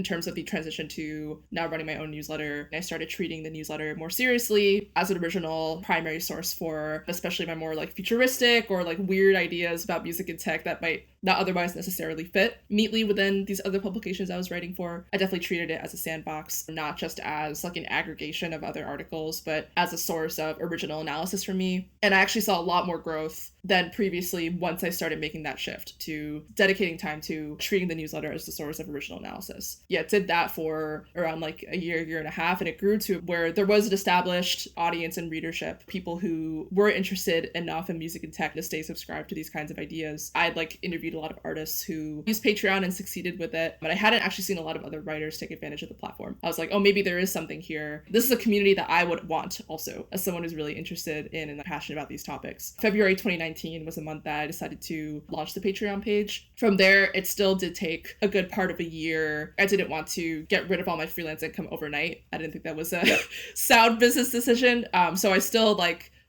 in terms of the transition to now running my own newsletter. I started treating the newsletter more seriously as an original primary source for especially my more like futuristic or like weird ideas about music and tech that might not otherwise necessarily fit neatly within these other publications I was writing for. I definitely treated it as a sandbox, not just as like an aggregation of other articles, but as a source of original analysis for me. And I actually saw a lot more growth than previously once I started making that shift to dedicating time to treating the newsletter as the source of original analysis. Yeah, did that for around like a year and a half, and it grew to where there was an established audience and readership, people who were interested enough in music and tech to stay subscribed to these kinds of ideas. I'd like interviewed a lot of artists who used Patreon and succeeded with it, but I hadn't actually seen a lot of other writers take advantage of the platform. I was like, oh, maybe there is something here. This is a community that I would want also, as someone who's really interested in and passionate about these topics. February 2019 was a month that I decided to launch the Patreon page. From there, it still did take a good part of a year. I didn't want to get rid of all my freelance income overnight. I didn't think that was a sound business decision. So I still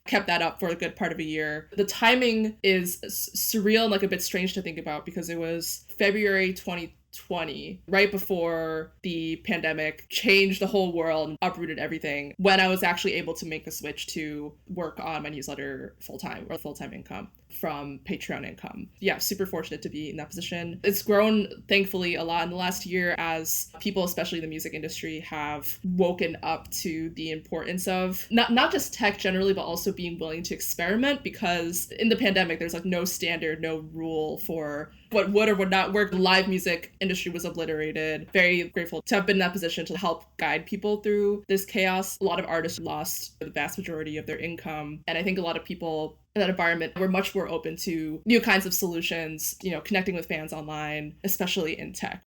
kept that up for a good part of a year. The timing is surreal and like a bit strange to think about because it was February 2020, right before the pandemic changed the whole world and uprooted everything, when I was actually able to make the switch to work on my newsletter full-time income from Patreon income. Yeah, super fortunate to be in that position. It's grown, thankfully, a lot in the last year as people, especially in the music industry, have woken up to the importance of not just tech generally, but also being willing to experiment, because in the pandemic, there's like no standard, no rule for what would or would not work. The live music industry was obliterated. Very grateful to have been in that position to help guide people through this chaos. A lot of artists lost the vast majority of their income. And I think a lot of people in that environment were much more open to new kinds of solutions, connecting with fans online, especially in tech.